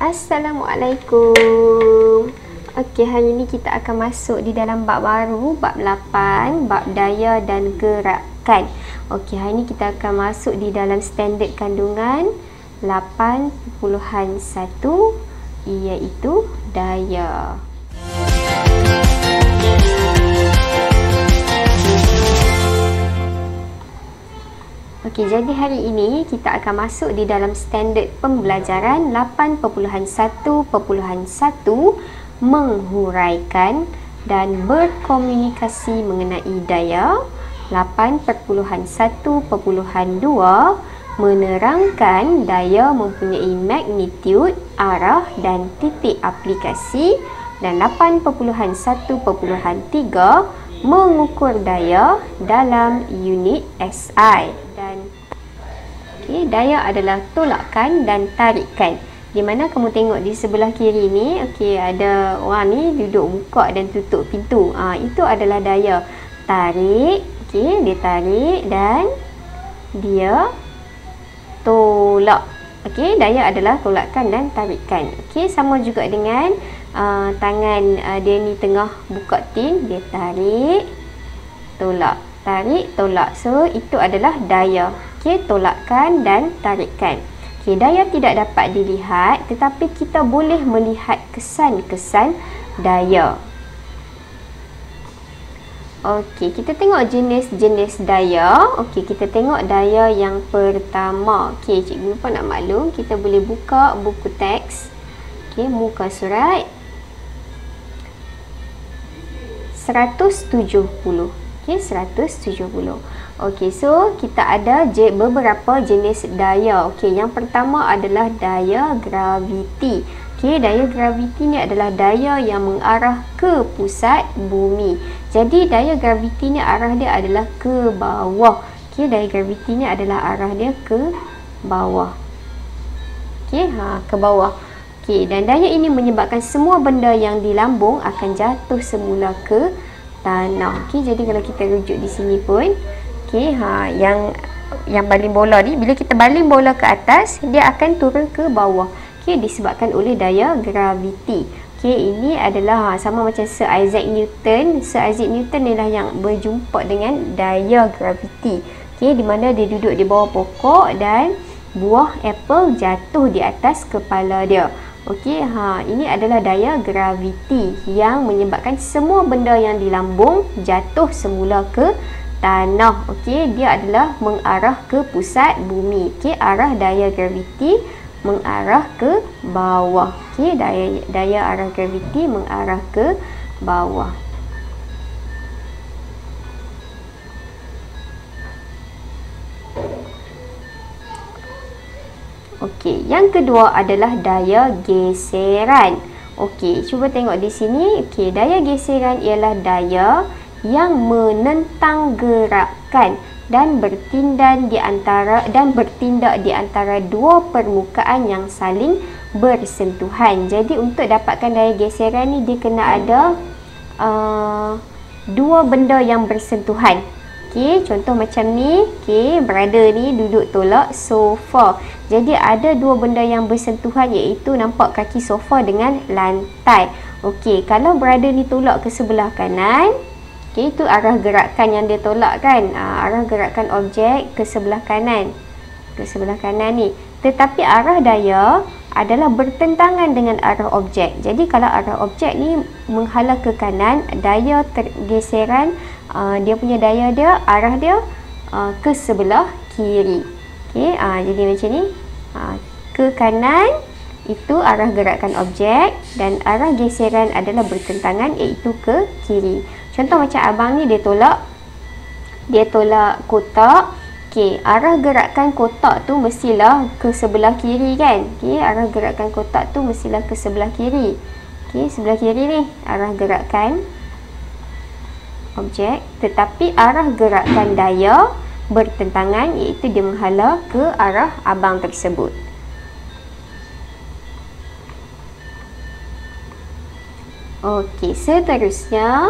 Assalamualaikum. Okey, hari ini kita akan masuk di dalam bab baru, bab 8, bab daya dan gerakan. Okey, hari ini kita akan masuk di dalam standard kandungan 8.1 iaitu daya. Okey, jadi hari ini kita akan masuk di dalam standard pembelajaran 8.1.1 menghuraikan dan berkomunikasi mengenai daya. 8.1.2 menerangkan daya mempunyai magnitude, arah dan titik aplikasi. Dan 8.1.3 mengukur daya dalam unit SI. Dan daya adalah tolakan dan tarikan. Di mana kamu tengok di sebelah kiri ni, ada orang ni duduk buka dan tutup pintu. Itu adalah daya. Tarik, dia tarik dan dia tolak. Daya adalah tolakan dan tarikan. Sama juga dengan tangan dia ni tengah buka tin, dia tarik, tolak, tarik, tolak. So itu adalah daya. Tolakan dan tarikan. Daya tidak dapat dilihat, tetapi kita boleh melihat kesan-kesan daya. Kita tengok jenis-jenis daya. Kita tengok daya yang pertama. Cikgu lupa nak maklum, kita boleh buka buku teks. Muka surat 170. 170. So kita ada beberapa jenis daya. Yang pertama adalah daya graviti. Daya graviti ni adalah daya yang mengarah ke pusat bumi. Jadi daya graviti ni arah dia adalah ke bawah. Daya graviti ni adalah arah dia ke bawah. Ke bawah. Dan daya ini menyebabkan semua benda yang di lambung akan jatuh semula ke tanah. Jadi kalau kita rujuk di sini pun, yang baling bola ni, bila kita baling bola ke atas, dia akan turun ke bawah. Disebabkan oleh daya graviti. Ini adalah sama macam Sir Isaac Newton. Sir Isaac Newton adalah yang berjumpa dengan daya graviti. Di mana dia duduk di bawah pokok dan buah apple jatuh di atas kepala dia. Ini adalah daya graviti yang menyebabkan semua benda yang di lambung jatuh semula ke tanah. Dia adalah mengarah ke pusat bumi. Arah daya graviti mengarah ke bawah. Daya arah graviti mengarah ke bawah. Yang kedua adalah daya geseran. Cuba tengok di sini. Daya geseran ialah daya yang menentang gerakan dan bertindak di antara dua permukaan yang saling bersentuhan. Jadi untuk dapatkan daya geseran ni, dia kena ada dua benda yang bersentuhan. Contoh macam ni, brother ni duduk tolak sofa. Jadi ada dua benda yang bersentuhan, iaitu nampak kaki sofa dengan lantai. Kalau brother ni tolak ke sebelah kanan, itu arah gerakan yang dia tolak kan. Arah gerakan objek ke sebelah kanan. Ke sebelah kanan ni. Tetapi arah daya adalah bertentangan dengan arah objek. Jadi kalau arah objek ni menghala ke kanan, daya tergeseran, dia punya daya dia, arah dia ke sebelah kiri. Jadi macam ni. Ke kanan itu arah gerakan objek dan arah geseran adalah bertentangan, iaitu ke kiri. Contoh macam abang ni, dia tolak kotak. Arah gerakan kotak tu mestilah ke sebelah kiri kan. Arah gerakan kotak tu mestilah ke sebelah kiri. Sebelah kiri ni arah gerakan objek, tetapi arah gerakan daya bertentangan, iaitu dia menghala ke arah abang tersebut. Seterusnya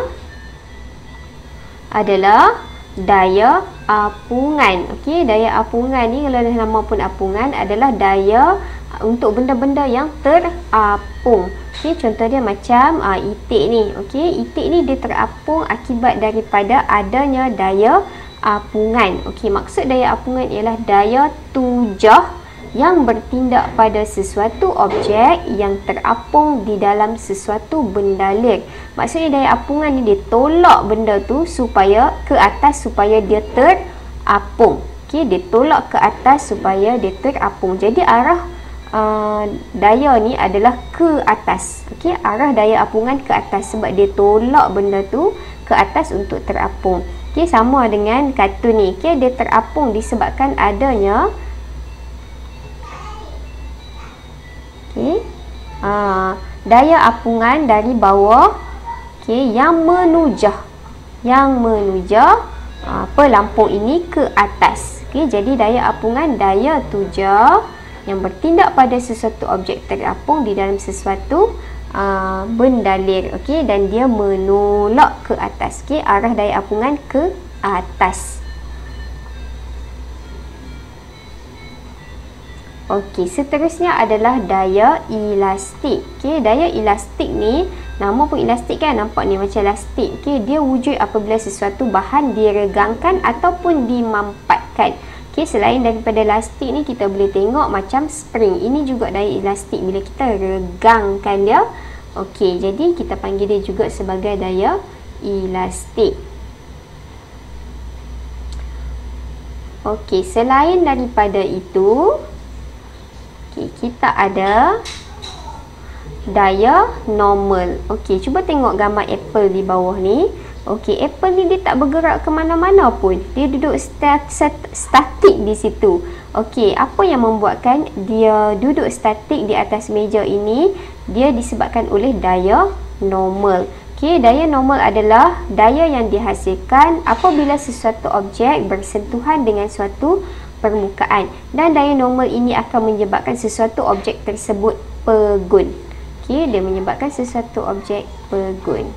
adalah daya apungan. Daya apungan ni, kalau dah nama pun apungan, adalah daya untuk benda-benda yang terapung. Okey, contoh dia macam itik ni. Okey, itik ni dia terapung akibat daripada adanya daya apungan. Okey, maksud daya apungan ialah daya tujah yang bertindak pada sesuatu objek yang terapung di dalam sesuatu benda lir. Maksudnya daya apungan ni dia tolak benda tu supaya ke atas supaya dia terapung. Okey, dia tolak ke atas supaya dia terapung. Jadi arah daya ni adalah ke atas. Okey, arah daya apungan ke atas sebab dia tolak benda tu ke atas untuk terapung. Okey, sama dengan kartun ni. Okey, dia terapung disebabkan adanya daya apungan dari bawah, yang menujah pelampung ini ke atas. Jadi daya apungan daya tujah yang bertindak pada sesuatu objek terapung di dalam sesuatu benda lir. Dan dia menolak ke atas. Arah daya apungan ke atas. Seterusnya adalah daya elastik. Daya elastik ni, nama pun elastik kan, nampak ni macam elastik. Dia wujud apabila sesuatu bahan diregangkan ataupun dimampatkan. Selain daripada elastik ni, kita boleh tengok macam spring. Ini juga daya elastik bila kita regangkan dia. Jadi kita panggil dia juga sebagai daya elastik. Selain daripada itu, kita ada daya normal. Cuba tengok gambar apple di bawah ni. Apple ni dia tak bergerak ke mana-mana pun. Dia duduk statik di situ. Apa yang membuatkan dia duduk statik di atas meja ini? Dia disebabkan oleh daya normal. Daya normal adalah daya yang dihasilkan apabila sesuatu objek bersentuhan dengan suatu permukaan, dan daya normal ini akan menyebabkan sesuatu objek tersebut pegun. Dia menyebabkan sesuatu objek pegun.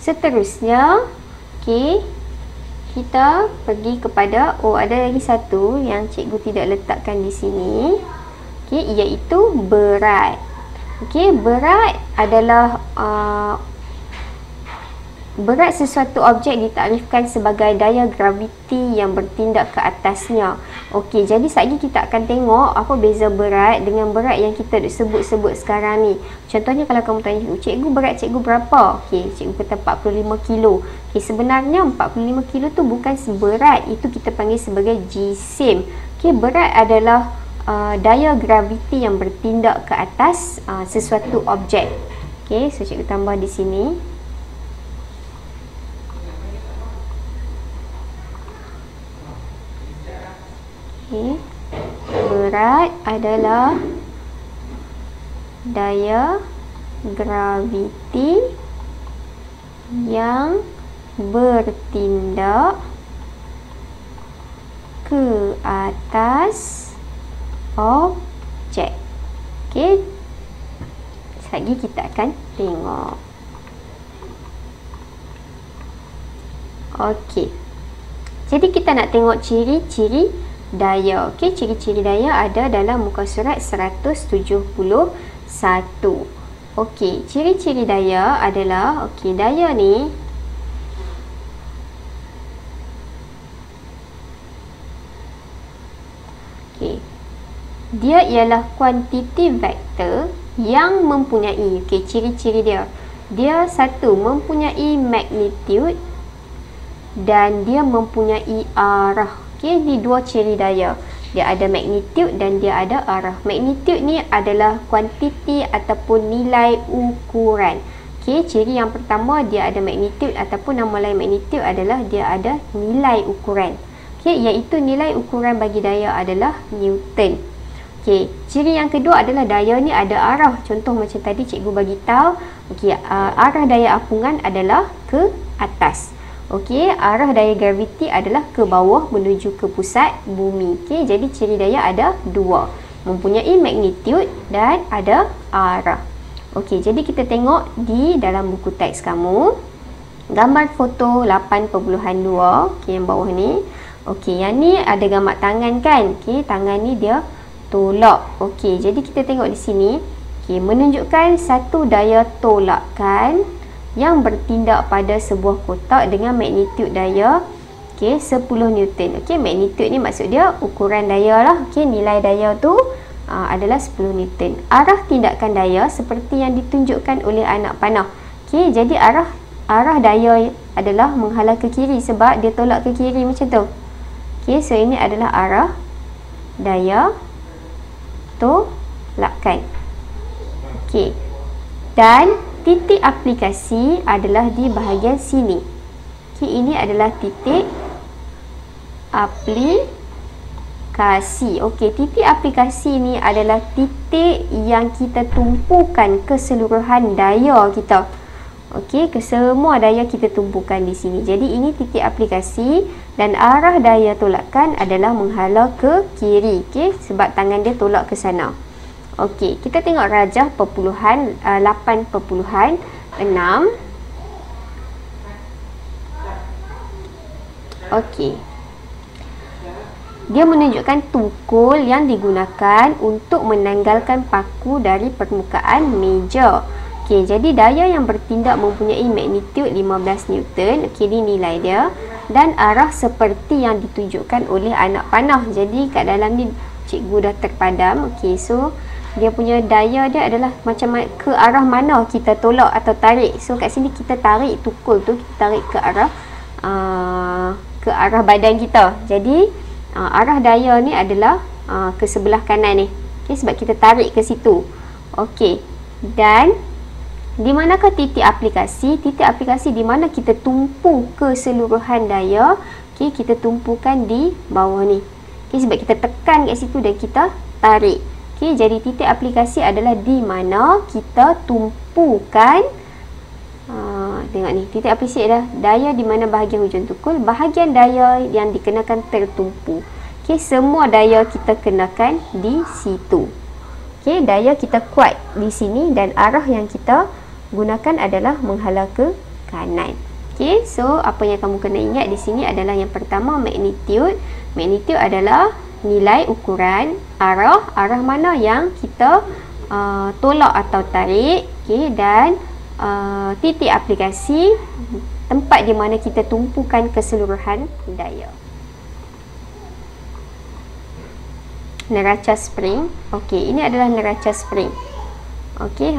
Seterusnya, kita pergi kepada, ada lagi satu yang cikgu tidak letakkan di sini, iaitu berat. Berat adalah berat sesuatu objek ditaktifkan sebagai daya graviti yang bertindak ke atasnya. Jadi sekejap kita akan tengok apa beza berat dengan berat yang kita sebut-sebut sekarang ni. Contohnya kalau kamu tanya, cikgu berat cikgu berapa? Cikgu kata 45 kilo. Sebenarnya 45 kilo tu bukan berat, itu kita panggil sebagai jisim. Berat adalah daya graviti yang bertindak ke atas sesuatu objek. So cikgu tambah di sini. Berat adalah daya graviti yang bertindak ke atas objek. Sekejap kita akan tengok. Jadi kita nak tengok ciri-ciri daya. Ciri-ciri daya ada dalam muka surat 171. Ciri-ciri daya adalah, daya ni dia ialah kuantiti vektor yang mempunyai, ciri-ciri dia satu, mempunyai magnitude dan dia mempunyai arah. Ni dua ciri daya. Dia ada magnitude dan dia ada arah. Magnitude ni adalah kuantiti ataupun nilai ukuran. Ciri yang pertama, dia ada magnitude ataupun nama lain magnitude adalah dia ada nilai ukuran. Iaitu nilai ukuran bagi daya adalah Newton. Ciri yang kedua adalah daya ni ada arah. Contoh macam tadi cikgu bagi tahu, arah daya apungan adalah ke atas. Arah daya graviti adalah ke bawah menuju ke pusat bumi. Jadi ciri daya ada dua. mempunyai magnitude dan ada arah. Okey, jadi kita tengok di dalam buku teks kamu. Gambar foto 8.2, okey, yang bawah ni. Okey, yang ni ada gambar tangan kan? Okey, tangan ni dia tolak. Okey, jadi kita tengok di sini. Okey, menunjukkan satu daya tolakan yang bertindak pada sebuah kotak dengan magnitude daya 10 Newton. Okey, magnitude ni maksud dia ukuran daya lah. Okey, nilai daya tu adalah 10 Newton. Arah tindakan daya seperti yang ditunjukkan oleh anak panah. Okey, jadi arah daya adalah menghala ke kiri sebab dia tolak ke kiri macam tu. Okey, so ini adalah arah daya tolakan. Okey. Dan titik aplikasi adalah di bahagian sini. Okey, ini adalah titik aplikasi. Okey, titik aplikasi ni adalah titik yang kita tumpukan keseluruhan daya kita. Okey, semua daya kita tumpukan di sini. Jadi ini titik aplikasi dan arah daya tolakan adalah menghala ke kiri. Okey, sebab tangan dia tolak ke sana. Okey, kita tengok rajah perpuluhan 8.6. Okey. Dia menunjukkan tukul yang digunakan untuk menanggalkan paku dari permukaan meja. Okey, jadi daya yang bertindak mempunyai magnitude 15 Newton. Okey, ini nilai dia. Dan arah seperti yang ditunjukkan oleh anak panah. Jadi kat dalam ni cikgu dah terpadam. Okey, so dia punya daya dia adalah macam ke arah mana kita tolak atau tarik. So kat sini kita tarik tukul tu, kita tarik ke arah badan kita. Jadi arah daya ni adalah ke sebelah kanan ni. Okey, sebab kita tarik ke situ. Okey. Dan di manakah titik aplikasi? Titik aplikasi di mana kita tumpu keseluruhan daya. Okey, kita tumpukan di bawah ni. Okey, sebab kita tekan kat situ dan kita tarik. Okey, jadi titik aplikasi adalah di mana kita tumpukan. Tengok ni, titik aplikasi adalah daya di mana bahagian hujung tukul, bahagian daya yang dikenakan tertumpu. Okey, semua daya kita kenakan di situ. Okey, daya kita kuat di sini dan arah yang kita gunakan adalah menghala ke kanan. Okey, so apa yang kamu kena ingat di sini adalah yang pertama magnitude. Magnitude adalah nilai ukuran, arah mana yang kita tolak atau tarik. Okey, dan titik aplikasi, tempat di mana kita tumpukan keseluruhan daya. Neraca spring. Okey, ini adalah neraca spring. Okey,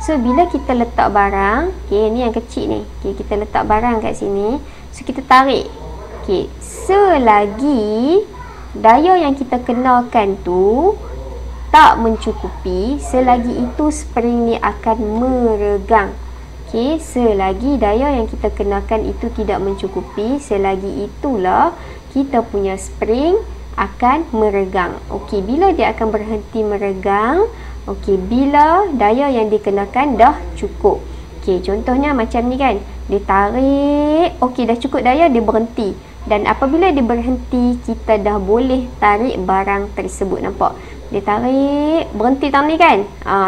so bila kita letak barang, okey, ni yang kecil ni. Okey, kita letak barang kat sini. So kita tarik. Okey, selagi daya yang kita kenakan tu tak mencukupi, selagi itu spring ni akan meregang. Okey, selagi daya yang kita kenakan itu tidak mencukupi, selagi itulah kita punya spring akan meregang. Okey, bila dia akan berhenti meregang? Okey, bila daya yang dikenakan dah cukup. Okey, contohnya macam ni kan. Dia tarik, okey, dah cukup daya, dia berhenti. Dan apabila dia berhenti, kita dah boleh tarik barang tersebut. Nampak? Dia tarik, berhenti tang ni kan.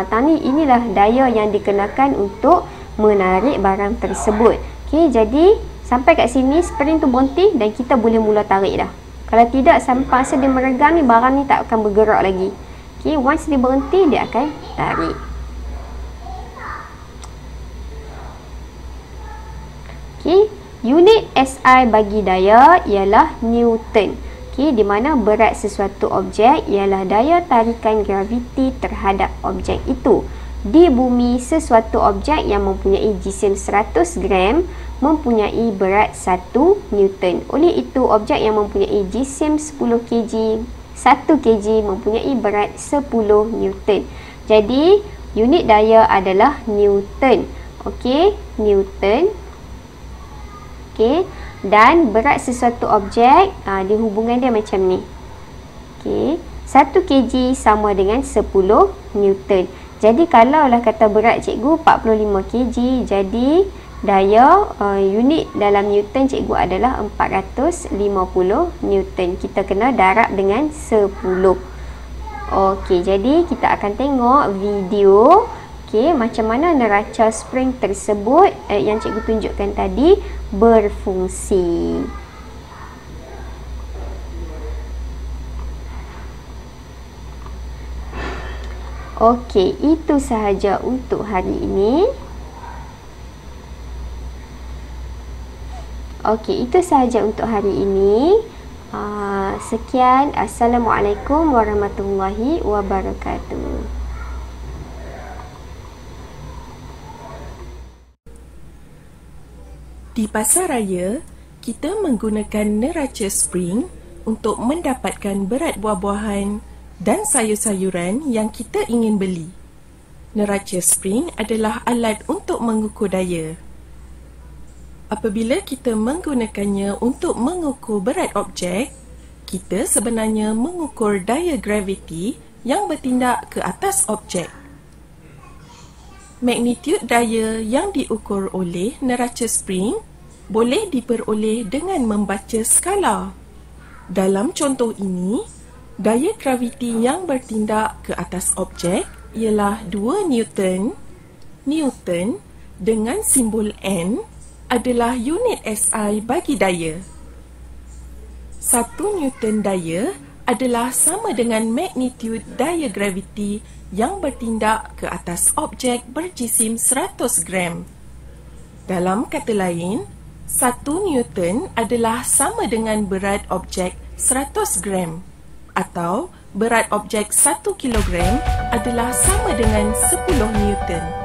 Tang ni, inilah daya yang dikenakan untuk menarik barang tersebut. Okey, jadi sampai kat sini spring tu berhenti dan kita boleh mula tarik dah. Kalau tidak, sampai masa dia meregang ni, barang ni tak akan bergerak lagi. Okey, once dia berhenti, dia akan tarik. Okey, unit SI bagi daya ialah Newton. Okey, di mana berat sesuatu objek ialah daya tarikan graviti terhadap objek itu. Di bumi, sesuatu objek yang mempunyai jisim 100 gram mempunyai berat 1 Newton. Oleh itu, objek yang mempunyai jisim 10 kg, 1 kg mempunyai berat 10 Newton. Jadi, unit daya adalah Newton. Okey, Newton. Okey, dan berat sesuatu objek, di hubungan dia macam ni. Okey, 1 kg sama dengan 10 Newton. Jadi, kalaulah kata berat cikgu 45 kg, jadi daya unit dalam Newton cikgu adalah 450 Newton. Kita kena darab dengan 10. Okey, jadi kita akan tengok video macam mana neraca spring tersebut yang cikgu tunjukkan tadi berfungsi. Okey, itu sahaja untuk hari ini. Okey, itu sahaja untuk hari ini. Sekian. Assalamualaikum warahmatullahi wabarakatuh. Di pasaraya, kita menggunakan neraca spring untuk mendapatkan berat buah-buahan dan sayur-sayuran yang kita ingin beli. Neraca spring adalah alat untuk mengukur daya. Apabila kita menggunakannya untuk mengukur berat objek, kita sebenarnya mengukur daya graviti yang bertindak ke atas objek. Magnitude daya yang diukur oleh neraca spring boleh diperoleh dengan membaca skala. Dalam contoh ini, daya graviti yang bertindak ke atas objek ialah 2 Newton. Newton dengan simbol N adalah unit SI bagi daya. 1 Newton daya adalah sama dengan magnitude daya graviti yang bertindak ke atas objek berjisim 100 gram. Dalam kata lain, 1 Newton adalah sama dengan berat objek 100 gram atau berat objek 1 kilogram adalah sama dengan 10 Newton.